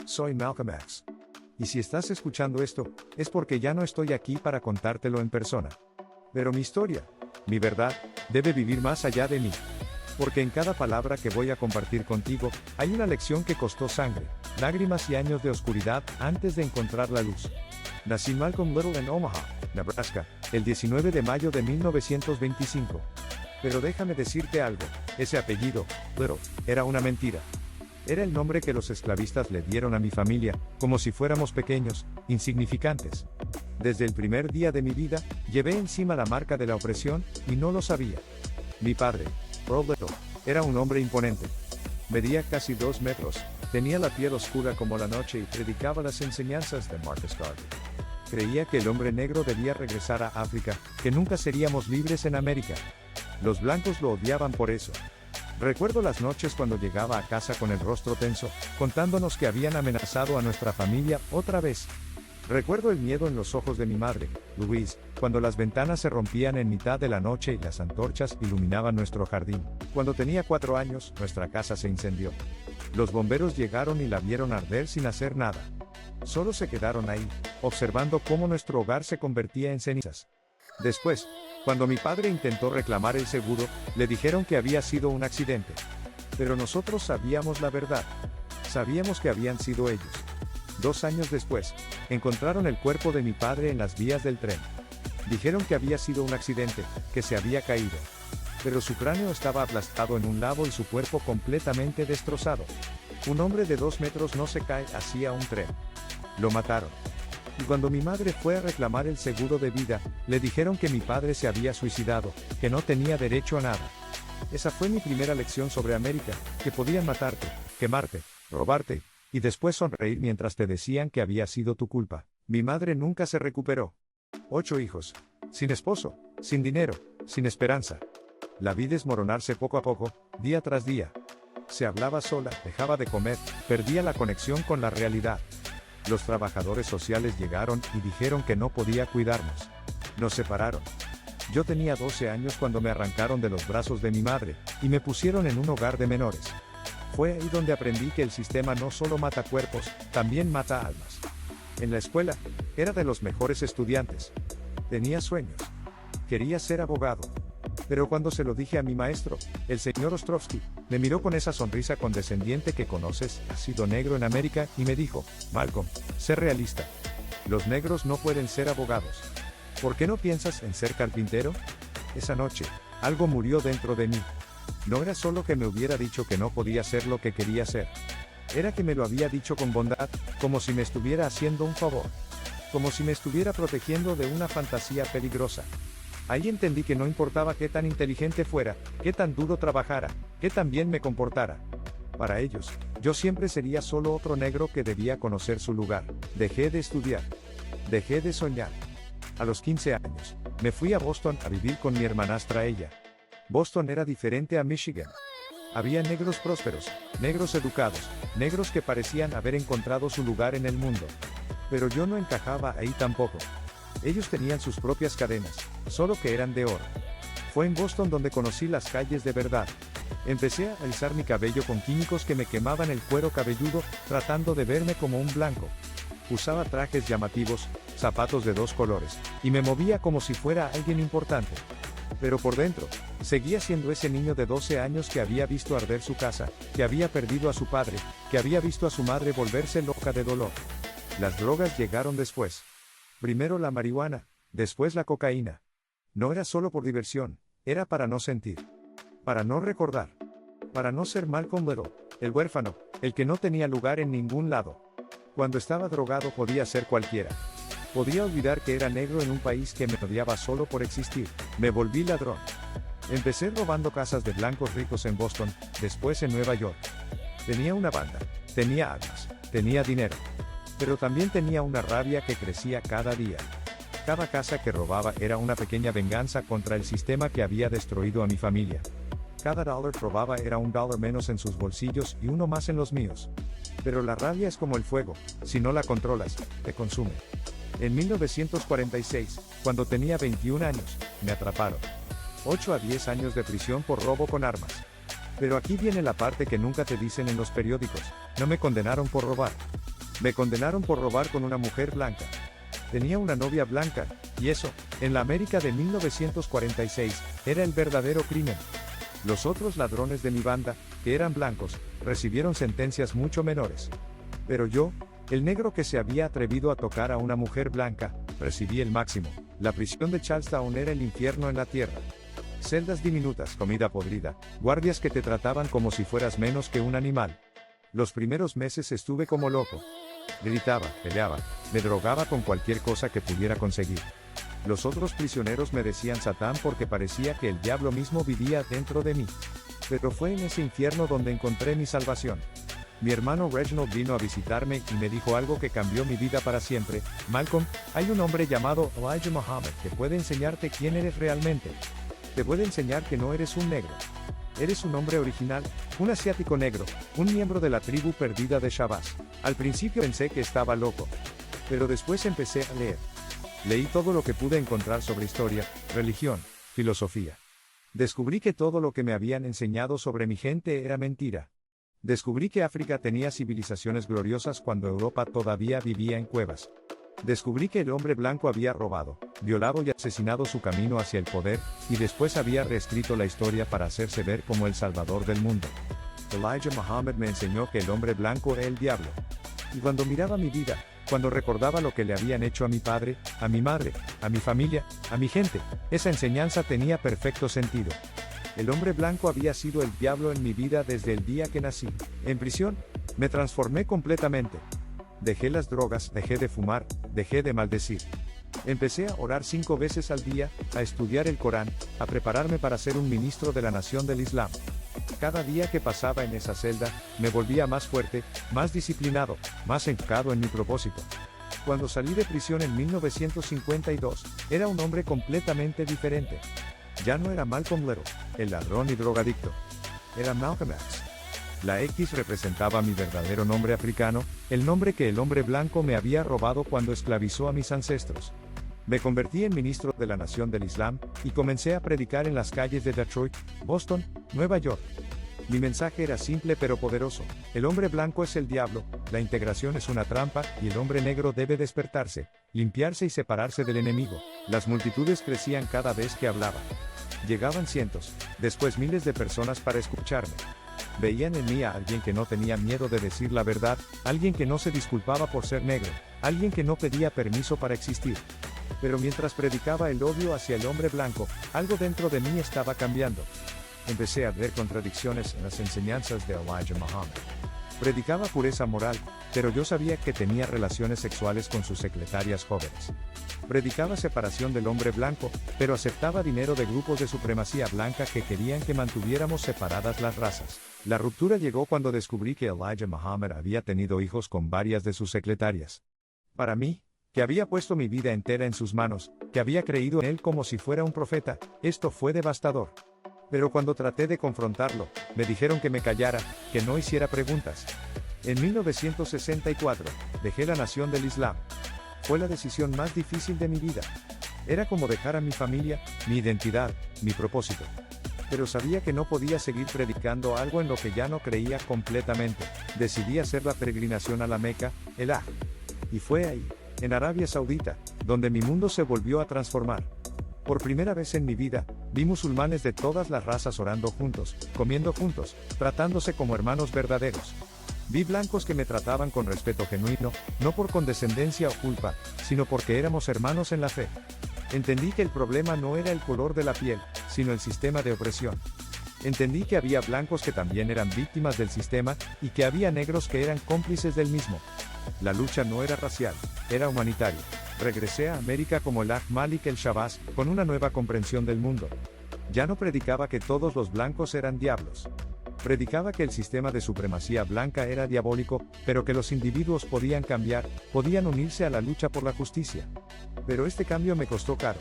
Soy Malcolm X. Y si estás escuchando esto, es porque ya no estoy aquí para contártelo en persona. Pero mi historia, mi verdad, debe vivir más allá de mí. Porque en cada palabra que voy a compartir contigo, hay una lección que costó sangre, lágrimas y años de oscuridad antes de encontrar la luz. Nací Malcolm Little en Omaha, Nebraska, el 19 de mayo de 1925. Pero déjame decirte algo, ese apellido, Little, era una mentira. Era el nombre que los esclavistas le dieron a mi familia, como si fuéramos pequeños, insignificantes. Desde el primer día de mi vida, llevé encima la marca de la opresión, y no lo sabía. Mi padre, Earl Little, era un hombre imponente. Medía casi 2 metros, tenía la piel oscura como la noche y predicaba las enseñanzas de Marcus Garvey. Creía que el hombre negro debía regresar a África, que nunca seríamos libres en América. Los blancos lo odiaban por eso. Recuerdo las noches cuando llegaba a casa con el rostro tenso, contándonos que habían amenazado a nuestra familia otra vez. Recuerdo el miedo en los ojos de mi madre, Louise, cuando las ventanas se rompían en mitad de la noche y las antorchas iluminaban nuestro jardín. Cuando tenía 4 años, nuestra casa se incendió. Los bomberos llegaron y la vieron arder sin hacer nada. Solo se quedaron ahí, observando cómo nuestro hogar se convertía en cenizas. Después, cuando mi padre intentó reclamar el seguro, le dijeron que había sido un accidente. Pero nosotros sabíamos la verdad. Sabíamos que habían sido ellos. 2 años después, encontraron el cuerpo de mi padre en las vías del tren. Dijeron que había sido un accidente, que se había caído. Pero su cráneo estaba aplastado en un lago y su cuerpo completamente destrozado. Un hombre de 2 metros no se cae así a un tren. Lo mataron. Y cuando mi madre fue a reclamar el seguro de vida, le dijeron que mi padre se había suicidado, que no tenía derecho a nada. Esa fue mi primera lección sobre América, que podían matarte, quemarte, robarte, y después sonreír mientras te decían que había sido tu culpa. Mi madre nunca se recuperó. 8 hijos. Sin esposo, sin dinero, sin esperanza. La vi desmoronarse poco a poco, día tras día. Se hablaba sola, dejaba de comer, perdía la conexión con la realidad. Los trabajadores sociales llegaron y dijeron que no podía cuidarnos. Nos separaron. Yo tenía 12 años cuando me arrancaron de los brazos de mi madre, y me pusieron en un hogar de menores. Fue ahí donde aprendí que el sistema no solo mata cuerpos, también mata almas. En la escuela, era de los mejores estudiantes. Tenía sueños. Quería ser abogado. Pero cuando se lo dije a mi maestro, el señor Ostrovsky, me miró con esa sonrisa condescendiente que conoces, ha sido negro en América, y me dijo, Malcolm, sé realista. Los negros no pueden ser abogados. ¿Por qué no piensas en ser carpintero? Esa noche, algo murió dentro de mí. No era solo que me hubiera dicho que no podía ser lo que quería ser. Era que me lo había dicho con bondad, como si me estuviera haciendo un favor. Como si me estuviera protegiendo de una fantasía peligrosa. Ahí entendí que no importaba qué tan inteligente fuera, qué tan duro trabajara, qué tan bien me comportara. Para ellos, yo siempre sería solo otro negro que debía conocer su lugar. Dejé de estudiar. Dejé de soñar. A los 15 años, me fui a Boston a vivir con mi hermanastra ella. Boston era diferente a Michigan. Había negros prósperos, negros educados, negros que parecían haber encontrado su lugar en el mundo. Pero yo no encajaba ahí tampoco. Ellos tenían sus propias cadenas, solo que eran de oro. Fue en Boston donde conocí las calles de verdad. Empecé a alisar mi cabello con químicos que me quemaban el cuero cabelludo, tratando de verme como un blanco. Usaba trajes llamativos, zapatos de 2 colores, y me movía como si fuera alguien importante. Pero por dentro, seguía siendo ese niño de 12 años que había visto arder su casa, que había perdido a su padre, que había visto a su madre volverse loca de dolor. Las drogas llegaron después. Primero la marihuana, después la cocaína. No era solo por diversión, era para no sentir. Para no recordar. Para no ser Malcolm Little, el huérfano, el que no tenía lugar en ningún lado. Cuando estaba drogado podía ser cualquiera. Podía olvidar que era negro en un país que me odiaba solo por existir. Me volví ladrón. Empecé robando casas de blancos ricos en Boston, después en Nueva York. Tenía una banda, tenía armas, tenía dinero. Pero también tenía una rabia que crecía cada día. Cada casa que robaba era una pequeña venganza contra el sistema que había destruido a mi familia. Cada dólar que robaba era un dólar menos en sus bolsillos y uno más en los míos. Pero la rabia es como el fuego, si no la controlas, te consume. En 1946, cuando tenía 21 años, me atraparon. 8 a 10 años de prisión por robo con armas. Pero aquí viene la parte que nunca te dicen en los periódicos, no me condenaron por robar. Me condenaron por robar con una mujer blanca. Tenía una novia blanca, y eso, en la América de 1946, era el verdadero crimen. Los otros ladrones de mi banda, que eran blancos, recibieron sentencias mucho menores. Pero yo, el negro que se había atrevido a tocar a una mujer blanca, recibí el máximo. La prisión de Charlestown era el infierno en la tierra. Celdas diminutas, comida podrida, guardias que te trataban como si fueras menos que un animal. Los primeros meses estuve como loco. Gritaba, peleaba, me drogaba con cualquier cosa que pudiera conseguir. Los otros prisioneros me decían Satán porque parecía que el diablo mismo vivía dentro de mí. Pero fue en ese infierno donde encontré mi salvación. Mi hermano Reginald vino a visitarme y me dijo algo que cambió mi vida para siempre. Malcolm, hay un hombre llamado Elijah Muhammad que puede enseñarte quién eres realmente. Te puede enseñar que no eres un negro. Eres un hombre original, un asiático negro, un miembro de la tribu perdida de Shabazz. Al principio pensé que estaba loco. Pero después empecé a leer. Leí todo lo que pude encontrar sobre historia, religión, filosofía. Descubrí que todo lo que me habían enseñado sobre mi gente era mentira. Descubrí que África tenía civilizaciones gloriosas cuando Europa todavía vivía en cuevas. Descubrí que el hombre blanco había robado, violado y asesinado su camino hacia el poder, y después había reescrito la historia para hacerse ver como el salvador del mundo. Elijah Muhammad me enseñó que el hombre blanco era el diablo. Y cuando miraba mi vida, cuando recordaba lo que le habían hecho a mi padre, a mi madre, a mi familia, a mi gente, esa enseñanza tenía perfecto sentido. El hombre blanco había sido el diablo en mi vida desde el día que nací. En prisión, me transformé completamente. Dejé las drogas, dejé de fumar, dejé de maldecir. Empecé a orar 5 veces al día, a estudiar el Corán, a prepararme para ser un ministro de la nación del Islam. Cada día que pasaba en esa celda, me volvía más fuerte, más disciplinado, más enfocado en mi propósito. Cuando salí de prisión en 1952, era un hombre completamente diferente. Ya no era Malcolm Little, el ladrón y drogadicto. Era Malcolm X. La X representaba mi verdadero nombre africano, el nombre que el hombre blanco me había robado cuando esclavizó a mis ancestros. Me convertí en ministro de la nación del Islam, y comencé a predicar en las calles de Detroit, Boston, Nueva York. Mi mensaje era simple pero poderoso: el hombre blanco es el diablo, la integración es una trampa, y el hombre negro debe despertarse, limpiarse y separarse del enemigo. Las multitudes crecían cada vez que hablaba. Llegaban cientos, después miles de personas para escucharme. Veían en mí a alguien que no tenía miedo de decir la verdad, alguien que no se disculpaba por ser negro, alguien que no pedía permiso para existir. Pero mientras predicaba el odio hacia el hombre blanco, algo dentro de mí estaba cambiando. Empecé a ver contradicciones en las enseñanzas de Elijah Muhammad. Predicaba pureza moral, pero yo sabía que tenía relaciones sexuales con sus secretarias jóvenes. Predicaba separación del hombre blanco, pero aceptaba dinero de grupos de supremacía blanca que querían que mantuviéramos separadas las razas. La ruptura llegó cuando descubrí que Elijah Muhammad había tenido hijos con varias de sus secretarias. Para mí, que había puesto mi vida entera en sus manos, que había creído en él como si fuera un profeta, esto fue devastador. Pero cuando traté de confrontarlo, me dijeron que me callara, que no hiciera preguntas. En 1964, dejé la nación del Islam. Fue la decisión más difícil de mi vida. Era como dejar a mi familia, mi identidad, mi propósito. Pero sabía que no podía seguir predicando algo en lo que ya no creía completamente. Decidí hacer la peregrinación a la Meca, el Hajj. Y fue ahí, en Arabia Saudita, donde mi mundo se volvió a transformar. Por primera vez en mi vida, vi musulmanes de todas las razas orando juntos, comiendo juntos, tratándose como hermanos verdaderos. Vi blancos que me trataban con respeto genuino, no por condescendencia o culpa, sino porque éramos hermanos en la fe. Entendí que el problema no era el color de la piel, sino el sistema de opresión. Entendí que había blancos que también eran víctimas del sistema, y que había negros que eran cómplices del mismo. La lucha no era racial, era humanitaria. Regresé a América como el Haj Malik el Shabazz, con una nueva comprensión del mundo. Ya no predicaba que todos los blancos eran diablos. Predicaba que el sistema de supremacía blanca era diabólico, pero que los individuos podían cambiar, podían unirse a la lucha por la justicia. Pero este cambio me costó caro.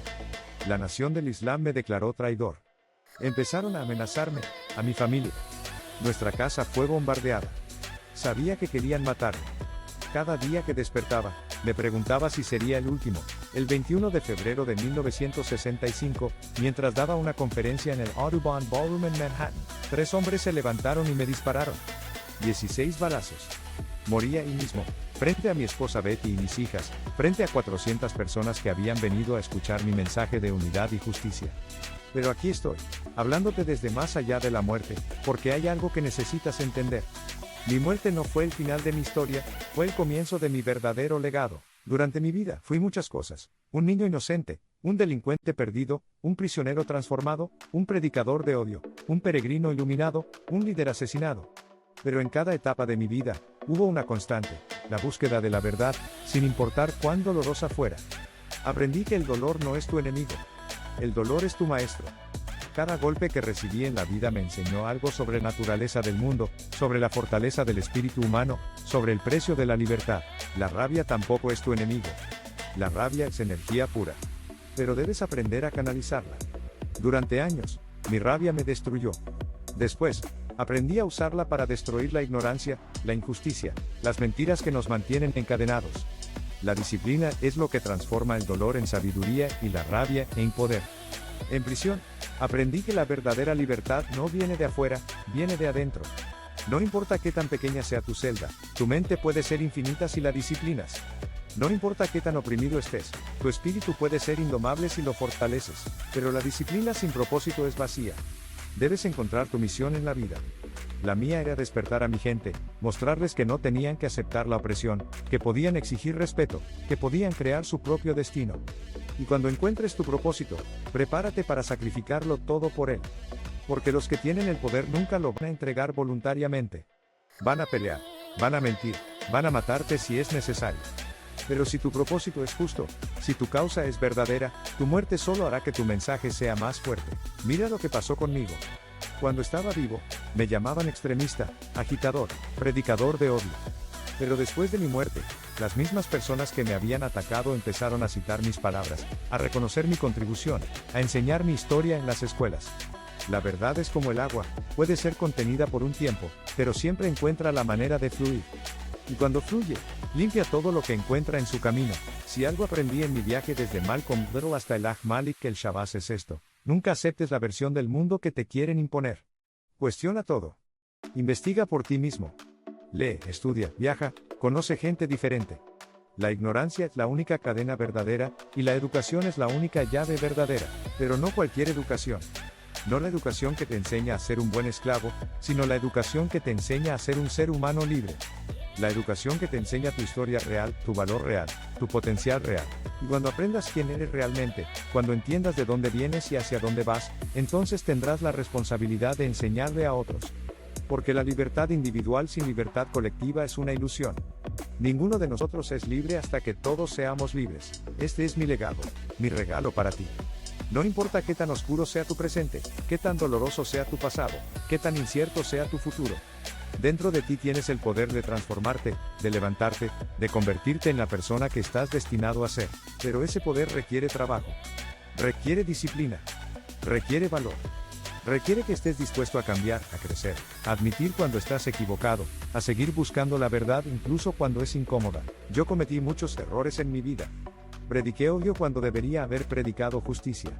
La nación del Islam me declaró traidor. Empezaron a amenazarme, a mi familia. Nuestra casa fue bombardeada. Sabía que querían matarme. Cada día que despertaba, me preguntaba si sería el último. El 21 de febrero de 1965, mientras daba una conferencia en el Audubon Ballroom en Manhattan, 3 hombres se levantaron y me dispararon. 16 balazos. Morí ahí mismo, frente a mi esposa Betty y mis hijas, frente a 400 personas que habían venido a escuchar mi mensaje de unidad y justicia. Pero aquí estoy, hablándote desde más allá de la muerte, porque hay algo que necesitas entender. Mi muerte no fue el final de mi historia, fue el comienzo de mi verdadero legado. Durante mi vida fui muchas cosas: un niño inocente, un delincuente perdido, un prisionero transformado, un predicador de odio, un peregrino iluminado, un líder asesinado. Pero en cada etapa de mi vida, hubo una constante: la búsqueda de la verdad, sin importar cuán dolorosa fuera. Aprendí que el dolor no es tu enemigo. El dolor es tu maestro. Cada golpe que recibí en la vida me enseñó algo sobre la naturaleza del mundo, sobre la fortaleza del espíritu humano, sobre el precio de la libertad. La rabia tampoco es tu enemigo. La rabia es energía pura. Pero debes aprender a canalizarla. Durante años, mi rabia me destruyó. Después, aprendí a usarla para destruir la ignorancia, la injusticia, las mentiras que nos mantienen encadenados. La disciplina es lo que transforma el dolor en sabiduría y la rabia en poder. En prisión, aprendí que la verdadera libertad no viene de afuera, viene de adentro. No importa qué tan pequeña sea tu celda, tu mente puede ser infinita si la disciplinas. No importa qué tan oprimido estés, tu espíritu puede ser indomable si lo fortaleces, pero la disciplina sin propósito es vacía. Debes encontrar tu misión en la vida. La mía era despertar a mi gente, mostrarles que no tenían que aceptar la opresión, que podían exigir respeto, que podían crear su propio destino. Y cuando encuentres tu propósito, prepárate para sacrificarlo todo por él. Porque los que tienen el poder nunca lo van a entregar voluntariamente. Van a pelear, van a mentir, van a matarte si es necesario. Pero si tu propósito es justo, si tu causa es verdadera, tu muerte solo hará que tu mensaje sea más fuerte. Mira lo que pasó conmigo. Cuando estaba vivo, me llamaban extremista, agitador, predicador de odio. Pero después de mi muerte, las mismas personas que me habían atacado empezaron a citar mis palabras, a reconocer mi contribución, a enseñar mi historia en las escuelas. La verdad es como el agua, puede ser contenida por un tiempo, pero siempre encuentra la manera de fluir. Y cuando fluye, limpia todo lo que encuentra en su camino. Si algo aprendí en mi viaje desde Malcolm Gladwell hasta el Malik el Shabazz es esto: nunca aceptes la versión del mundo que te quieren imponer. Cuestiona todo. Investiga por ti mismo. Lee, estudia, viaja, conoce gente diferente. La ignorancia es la única cadena verdadera, y la educación es la única llave verdadera, pero no cualquier educación. No la educación que te enseña a ser un buen esclavo, sino la educación que te enseña a ser un ser humano libre. La educación que te enseña tu historia real, tu valor real, tu potencial real. Y cuando aprendas quién eres realmente, cuando entiendas de dónde vienes y hacia dónde vas, entonces tendrás la responsabilidad de enseñarle a otros. Porque la libertad individual sin libertad colectiva es una ilusión. Ninguno de nosotros es libre hasta que todos seamos libres. Este es mi legado, mi regalo para ti. No importa qué tan oscuro sea tu presente, qué tan doloroso sea tu pasado, qué tan incierto sea tu futuro. Dentro de ti tienes el poder de transformarte, de levantarte, de convertirte en la persona que estás destinado a ser. Pero ese poder requiere trabajo. Requiere disciplina. Requiere valor. Requiere que estés dispuesto a cambiar, a crecer, a admitir cuando estás equivocado, a seguir buscando la verdad incluso cuando es incómoda. Yo cometí muchos errores en mi vida. Prediqué odio cuando debería haber predicado justicia.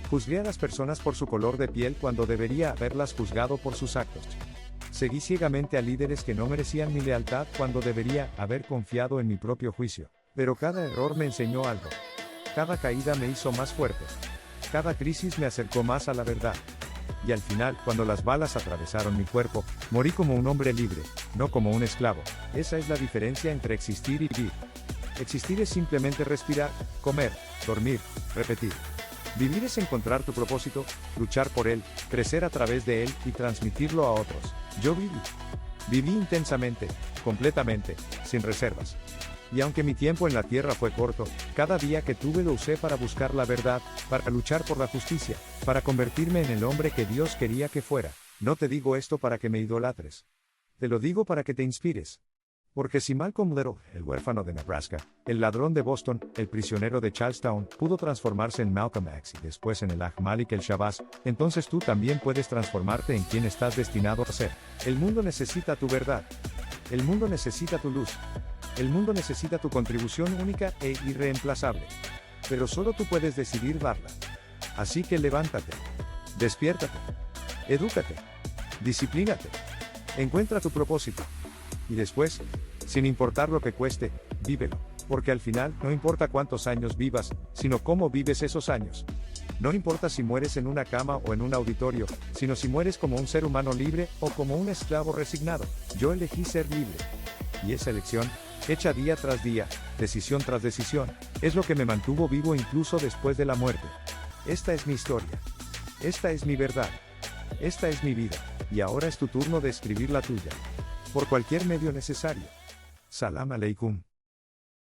Juzgué a las personas por su color de piel cuando debería haberlas juzgado por sus actos. Seguí ciegamente a líderes que no merecían mi lealtad cuando debería haber confiado en mi propio juicio. Pero cada error me enseñó algo. Cada caída me hizo más fuerte. Cada crisis me acercó más a la verdad. Y al final, cuando las balas atravesaron mi cuerpo, morí como un hombre libre, no como un esclavo. Esa es la diferencia entre existir y vivir. Existir es simplemente respirar, comer, dormir, repetir. Vivir es encontrar tu propósito, luchar por él, crecer a través de él y transmitirlo a otros. Yo viví. Viví intensamente, completamente, sin reservas. Y aunque mi tiempo en la tierra fue corto, cada día que tuve lo usé para buscar la verdad, para luchar por la justicia, para convertirme en el hombre que Dios quería que fuera. No te digo esto para que me idolatres. Te lo digo para que te inspires. Porque si Malcolm Gladwell, el huérfano de Nebraska, el ladrón de Boston, el prisionero de Charlestown, pudo transformarse en Malcolm X y después en el Malik el Shabazz, entonces tú también puedes transformarte en quien estás destinado a ser. El mundo necesita tu verdad. El mundo necesita tu luz. El mundo necesita tu contribución única e irreemplazable. Pero solo tú puedes decidir darla. Así que levántate. Despiértate. Edúcate. Disciplínate. Encuentra tu propósito. Y después, Sin importar lo que cueste, vívelo. Porque al final, no importa cuántos años vivas, sino cómo vives esos años. No importa si mueres en una cama o en un auditorio, sino si mueres como un ser humano libre o como un esclavo resignado. Yo elegí ser libre. Y esa elección, hecha día tras día, decisión tras decisión, es lo que me mantuvo vivo incluso después de la muerte. Esta es mi historia. Esta es mi verdad. Esta es mi vida. Y ahora es tu turno de escribir la tuya. Por cualquier medio necesario. Salam aleikum.